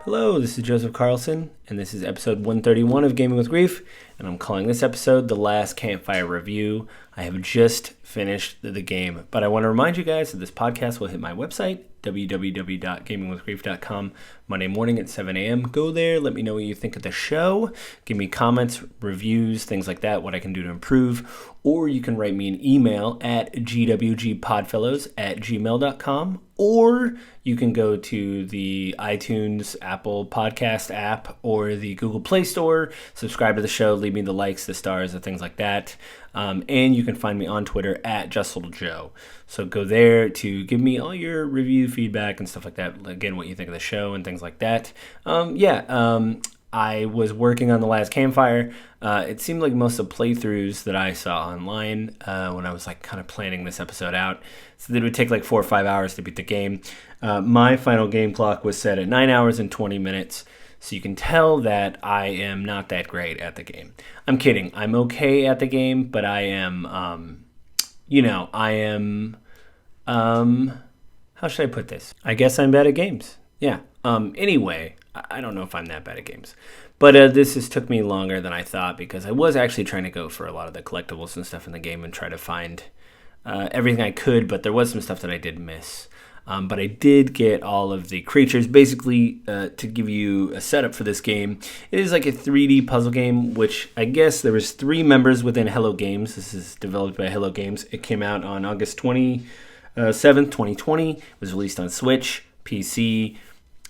Hello, this is Joseph Carlson, and this is episode 131 of Gaming with Grief, and I'm calling this episode the Last Campfire Review. I have just finished the game, but I want to remind you guys that this podcast will hit my website, www.gamingwithgrief.com, Monday morning at 7 a.m. Go there, let me know what you think of the show, give me comments, reviews, things like that, what I can do to improve, or you can write me an email at gwgpodfellows@gmail.com, or you can go to the iTunes, Apple Podcast app, or the Google Play Store, subscribe to the show, leave me the likes, the stars, and things like that. And you can find me on Twitter at JustLittleJoe. So go there to give me all your review feedback and stuff like that. Again, what you think of the show and things like that. I was working on The Last Campfire. It seemed like most of the playthroughs that I saw online when I was kind of planning this episode out, so that it would take 4 or 5 hours to beat the game. My final game clock was set at 9 hours and 20 minutes. So you can tell that I am not that great at the game. I'm kidding. I'm okay at the game, but I am, how should I put this? I guess I'm bad at games. Yeah. Anyway, I don't know if I'm that bad at games. But this just took me longer than I thought because I was actually trying to go for a lot of the collectibles and stuff in the game and try to find everything I could, but there was some stuff that I did miss. But I did get all of the creatures. Basically, to give you a setup for this game, it is like a 3D puzzle game, which I guess there was 3 members within Hello Games. This is developed by Hello Games. It came out on August 27th, 2020. It was released on Switch, PC,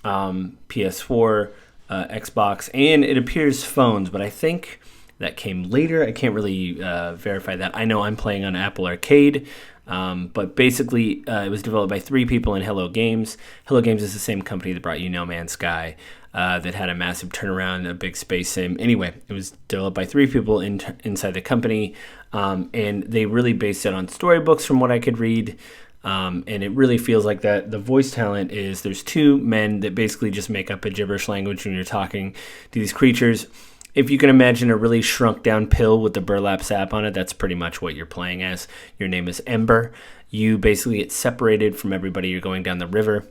PS4, Xbox, and it appears phones, but I think that came later. I can't really verify that. I know I'm playing on Apple Arcade. But basically, it was developed by 3 people in Hello Games. Hello Games is the same company that brought you No Man's Sky, that had a massive turnaround, a big space sim. Anyway, it was developed by 3 people inside the company, and they really based it on storybooks from what I could read. And it really feels like that. The voice talent is there's 2 men that basically just make up a gibberish language when you're talking to these creatures. If you can imagine a really shrunk down pill with the burlap sap on it, that's pretty much what you're playing as. Your name is Ember. You basically get separated from everybody. You're going down the river.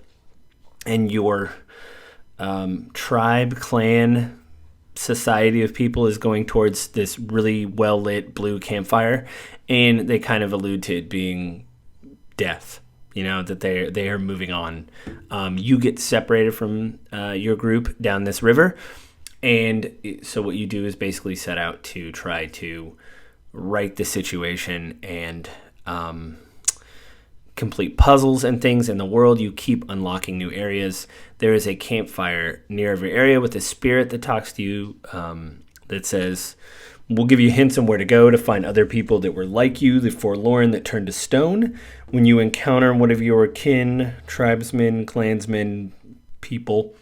And your tribe, clan, society of people is going towards this really well-lit blue campfire. And they kind of allude to it being death. That they are moving on. You get separated from your group down this river. And so what you do is basically set out to try to right the situation and complete puzzles and things in the world. You keep unlocking new areas. There is a campfire near every area with a spirit that talks to you that says, we'll give you hints on where to go to find other people that were like you, the forlorn that turned to stone. When you encounter one of your kin, tribesmen, clansmen, people,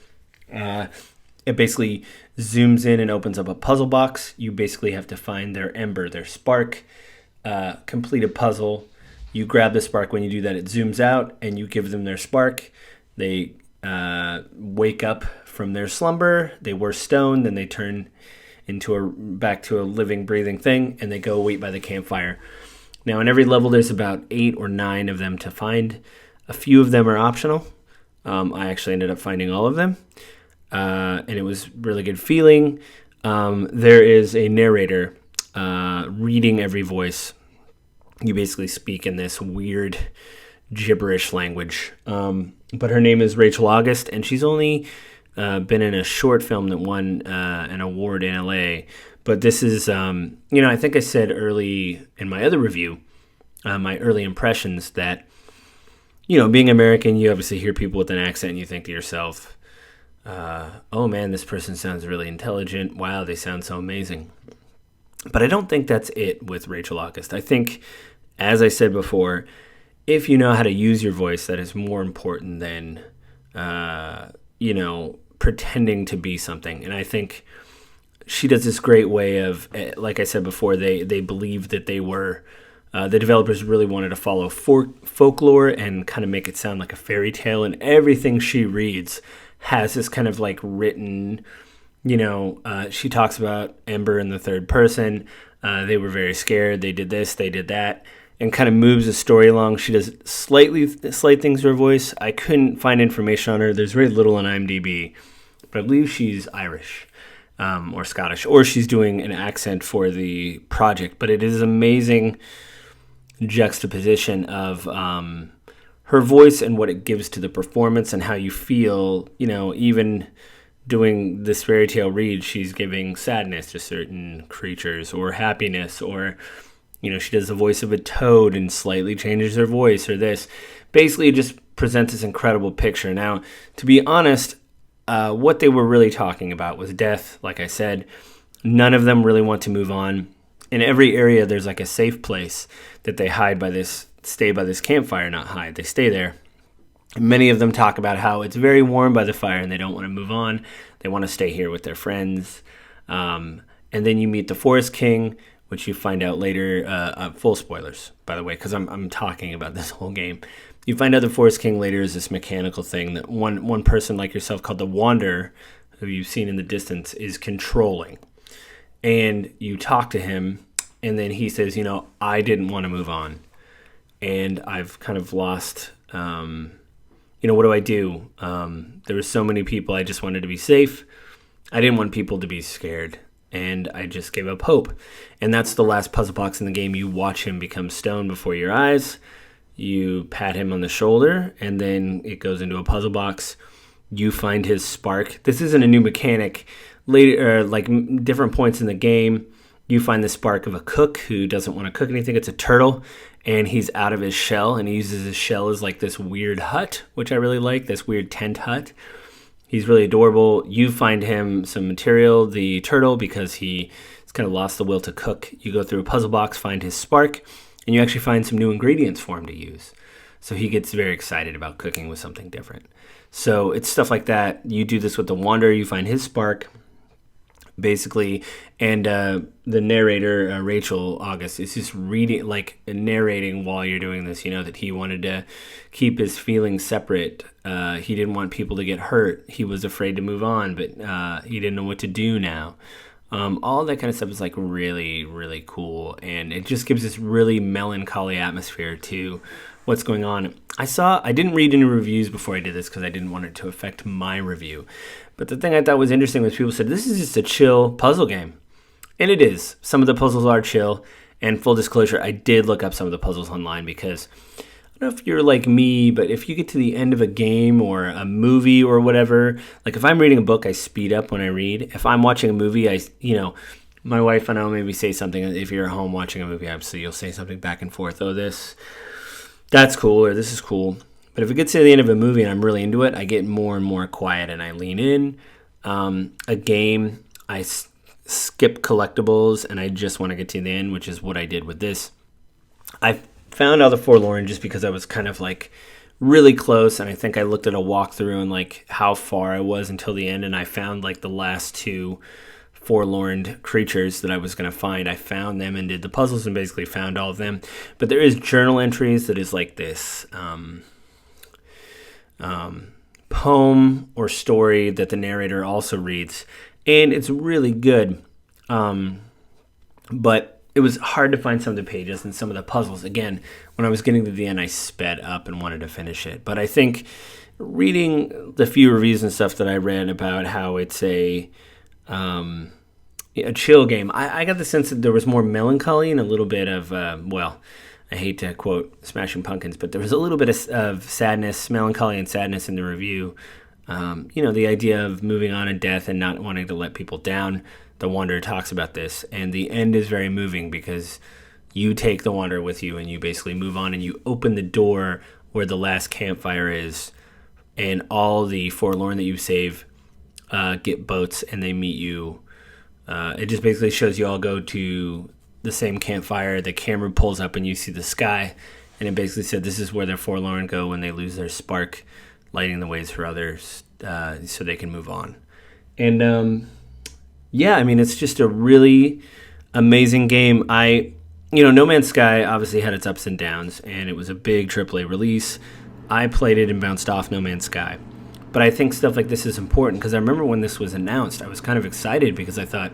it basically zooms in and opens up a puzzle box. You basically have to find their ember, their spark, complete a puzzle. You grab the spark. When you do that, it zooms out, and you give them their spark. They wake up from their slumber. They were stoned, then they turn back to a living, breathing thing, and they go wait by the campfire. Now, in every level, there's about 8 or 9 of them to find. A few of them are optional. I actually ended up finding all of them. And it was really good feeling. There is a narrator reading every voice. You basically speak in this weird gibberish language. But her name is Rachel August, and she's only been in a short film that won an award in LA. But this is, I think I said early in my other review, my early impressions, that, being American, you obviously hear people with an accent and you think to yourself, oh man, this person sounds really intelligent. Wow, they sound so amazing. But I don't think that's it with Rachel August. I think, as I said before, if you know how to use your voice, that is more important than, pretending to be something. And I think she does this great way of, like I said before, they believe that they were, the developers really wanted to follow folklore and kind of make it sound like a fairy tale, and everything she reads has this kind of written, she talks about Ember in the third person. They were very scared. They did this, they did that, and kind of moves the story along. She does slight things to her voice. I couldn't find information on her. There's very little on IMDb, but I believe she's Irish or Scottish, or she's doing an accent for the project. But it is amazing juxtaposition of her voice and what it gives to the performance and how you feel, even doing this fairy tale read, she's giving sadness to certain creatures or happiness, or, she does the voice of a toad and slightly changes her voice, or this. Basically, it just presents this incredible picture. Now, to be honest, what they were really talking about was death. Like I said, none of them really want to move on. In every area, there's like a safe place that they stay by this campfire, not hide. They stay there. Many of them talk about how it's very warm by the fire and they don't want to move on. They want to stay here with their friends. And then you meet the Forest King, which you find out later. Full spoilers, by the way, because I'm talking about this whole game. You find out the Forest King later is this mechanical thing that one person like yourself called the Wanderer, who you've seen in the distance, is controlling. And you talk to him, and then he says, I didn't want to move on. And I've kind of lost, what do I do? There were so many people. I just wanted to be safe. I didn't want people to be scared. And I just gave up hope. And that's the last puzzle box in the game. You watch him become stone before your eyes. You pat him on the shoulder, and then it goes into a puzzle box. You find his spark. This isn't a new mechanic. Later, different points in the game, you find the spark of a cook who doesn't want to cook anything. It's a turtle, and he's out of his shell, and he uses his shell as like this weird hut, which I really like, this weird tent hut. He's really adorable. You find him some material, the turtle, because he's kind of lost the will to cook. You go through a puzzle box, find his spark, and you actually find some new ingredients for him to use. So he gets very excited about cooking with something different. So it's stuff like that. You do this with the Wanderer. You find his spark, basically, and the narrator, Rachel August, is just narrating while you're doing this, that he wanted to keep his feelings separate. He didn't want people to get hurt. He was afraid to move on, but he didn't know what to do now. All that kind of stuff is really, really cool, and it just gives this really melancholy atmosphere to what's going on. I didn't read any reviews before I did this because I didn't want it to affect my review. But the thing I thought was interesting was people said, this is just a chill puzzle game. And it is. Some of the puzzles are chill. And full disclosure, I did look up some of the puzzles online because I don't know if you're like me, but if you get to the end of a game or a movie or whatever, like if I'm reading a book, I speed up when I read. If I'm watching a movie, my wife and I will maybe say something. If you're at home watching a movie, obviously you'll say something back and forth. Oh, that's cool, or this is cool. But if it gets to the end of a movie and I'm really into it, I get more and more quiet and I lean in. A game, I skip collectibles and I just want to get to the end, which is what I did with this. I found out the Forlorn just because I was kind of really close, and I think I looked at a walkthrough and how far I was until the end, and I found the last two forlorn creatures that I was going to find. I found them and did the puzzles and basically found all of them. But there is journal entries that is this poem or story that the narrator also reads, and it's really good. But it was hard to find some of the pages and some of the puzzles. Again, when I was getting to the end, I sped up and wanted to finish it. But I think reading the few reviews and stuff that I read about how it's a chill game, I got the sense that there was more melancholy and a little bit of, I hate to quote Smashing Pumpkins, but there was a little bit of sadness, melancholy and sadness in the review. The idea of moving on in death and not wanting to let people down. The Wanderer talks about this, and the end is very moving because you take the Wanderer with you and you basically move on and you open the door where the last campfire is, and all the forlorn that you save get boats and they meet you. It just basically shows you all go to the same campfire. The camera pulls up and you see the sky, and it basically said this is where the forlorn go when they lose their spark, lighting the ways for others so they can move on. And it's just a really amazing game. No Man's Sky obviously had its ups and downs, and it was a big AAA release. I played it and bounced off No Man's Sky. But I think stuff like this is important because I remember when this was announced, I was kind of excited because I thought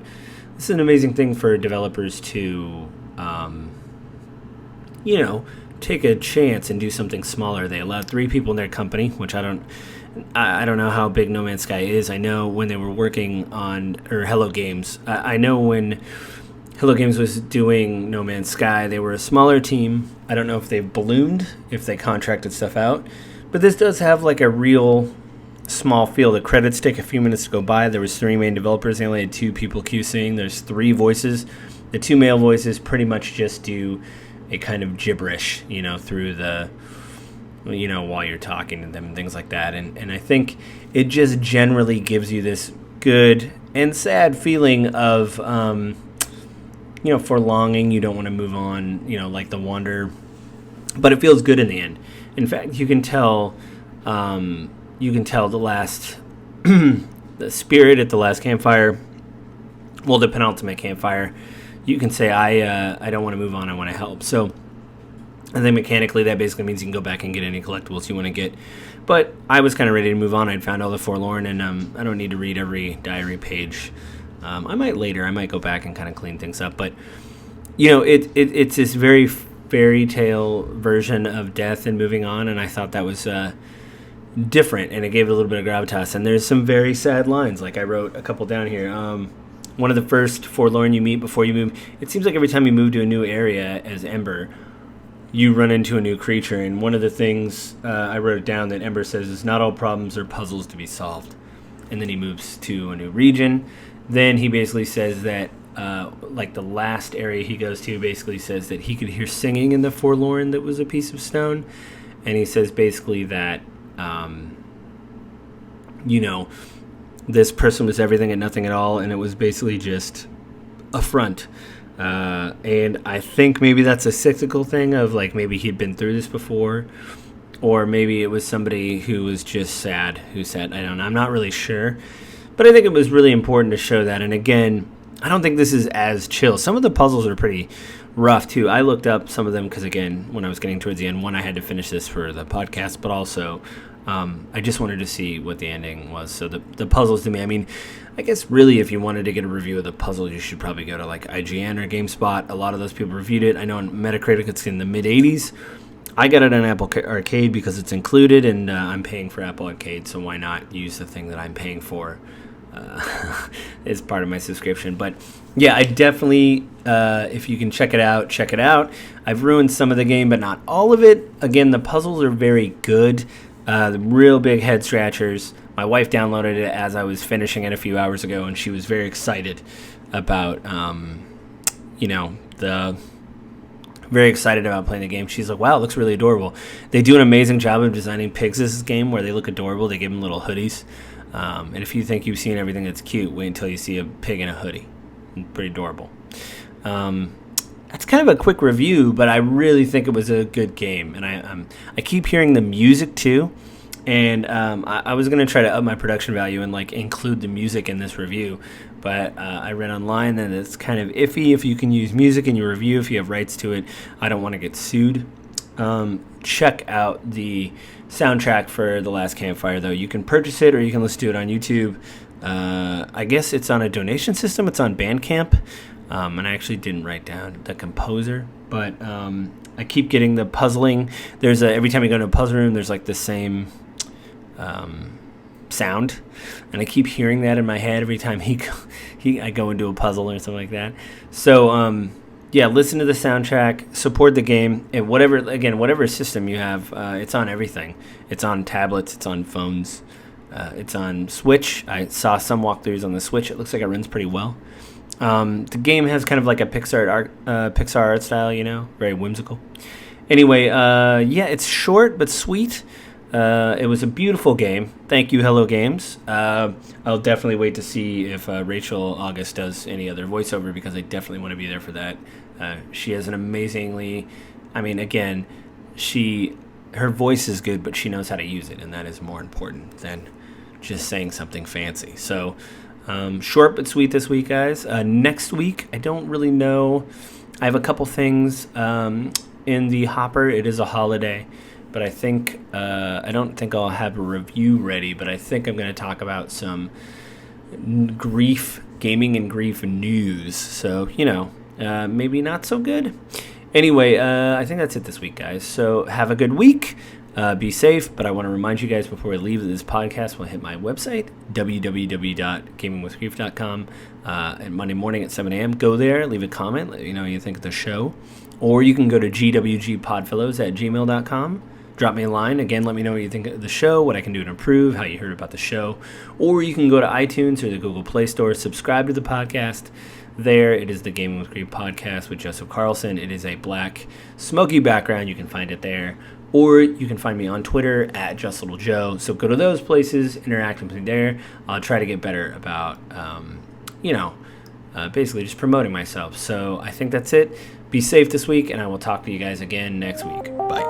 this is an amazing thing for developers to, take a chance and do something smaller. They allowed 3 people in their company, which I don't I don't know how big No Man's Sky is. I know when they were working on, or Hello Games, I know when Hello Games was doing No Man's Sky, they were a smaller team. I don't know if they've ballooned, if they contracted stuff out, but this does have like a real small feel. The credits take a few minutes to go by. There was 3 main developers. They only had 2 people QCing. There's 3 voices. The 2 male voices pretty much just do a kind of gibberish, through the, while you're talking to them and things like that. And I think it just generally gives you this good and sad feeling of, for longing. You don't want to move on, like the Wanderer. But it feels good in the end. In fact, you can tell the last, the spirit at the last campfire, well, the penultimate campfire, you can say, I don't want to move on, I want to help. So I think mechanically that basically means you can go back and get any collectibles you want to get. But I was kind of ready to move on. I'd found all the Forlorn, and I don't need to read every diary page. I might later. I might go back and kind of clean things up. But, it's this very fairy tale version of death and moving on, and I thought that was different, and it gave it a little bit of gravitas. And there's some very sad lines. Like I wrote a couple down here. One of the first Forlorn you meet before you move. It seems like every time you move to a new area as Ember, you run into a new creature. And one of the things I wrote down that Ember says is, not all problems are puzzles to be solved. And then he moves to a new region. Then he basically says that, like the last area he goes to basically says that he could hear singing in the Forlorn that was a piece of stone. And he says basically that, this person was everything and nothing at all, and it was basically just a front. And I think maybe that's a cyclical thing of, like, maybe he'd been through this before, or maybe it was somebody who was just sad, who said, I don't know, I'm not really sure. But I think it was really important to show that. And again, I don't think this is as chill. Some of the puzzles are pretty rough, too. I looked up some of them because, again, when I was getting towards the end, one, I had to finish this for the podcast, but also I just wanted to see what the ending was. So the puzzles to me, I mean, I guess really if you wanted to get a review of the puzzle, you should probably go to like IGN or GameSpot. A lot of those people reviewed it. I know on Metacritic it's in the mid-80s. I got it on Apple Arcade because it's included, and I'm paying for Apple Arcade, so why not use the thing that I'm paying for as part of my subscription. But yeah, I definitely, if you can check it out, check it out. I've ruined some of the game, but not all of it. Again, the puzzles are very good. The real big head scratchers. My wife downloaded it as I was finishing it a few hours ago, and she was very excited about, very excited about playing the game. She's like, wow, it looks really adorable. They do an amazing job of designing pigs in this game where they look adorable. They give them little hoodies. And if you think you've seen everything that's cute, wait until you see a pig in a hoodie. Pretty adorable. That's kind of a quick review, but I really think it was a good game. And I keep hearing the music too. And I was going to try to up my production value and like include the music in this review. But I read online that it's kind of iffy if you can use music in your review, if you have rights to it. I don't want to get sued. Check out the soundtrack for The Last Campfire, though. You can purchase it or you can listen to it on YouTube. I guess it's on a donation system. It's on Bandcamp. And I actually didn't write down the composer. But I keep getting the puzzling. Every time you go to a puzzle room, there's like the same sound, and I keep hearing that in my head every time I go into a puzzle or something like that. So yeah, listen to the soundtrack, support the game, and whatever system you have, it's on everything. It's on tablets, it's on phones, it's on Switch. I saw some walkthroughs on the Switch. It looks like it runs pretty well. The game has kind of like a Pixar art style, very whimsical. Anyway, yeah, it's short but sweet. It was a beautiful game. Thank you, Hello Games. I'll definitely wait to see if Rachel August does any other voiceover, because I definitely want to be there for that. She has an amazingly, again, her voice is good, but she knows how to use it, and that is more important than just saying something fancy. So, short but sweet this week, guys. Next week, I don't really know. I have a couple things in the hopper. It is a holiday. But I think, I don't think I'll have a review ready, but I think I'm going to talk about some gaming and grief news. So, maybe not so good. Anyway, I think that's it this week, guys. So have a good week. Be safe, but I want to remind you guys before we leave that this podcast will hit my website, www.gamingwithgrief.com, at Monday morning at 7 a.m. Go there, leave a comment, let me know what you think of the show. Or you can go to gwgpodfellows@gmail.com. Drop me a line. Again, let me know what you think of the show, what I can do to improve, how you heard about the show. Or you can go to iTunes or the Google Play Store, subscribe to the podcast. There, it is the Gaming with Grief podcast with Joseph Carlson. It is a black, smoky background. You can find it there. Or you can find me on Twitter at JustLittleJoe. So go to those places, interact with me there. I'll try to get better about, basically just promoting myself. So I think that's it. Be safe this week, and I will talk to you guys again next week. Bye.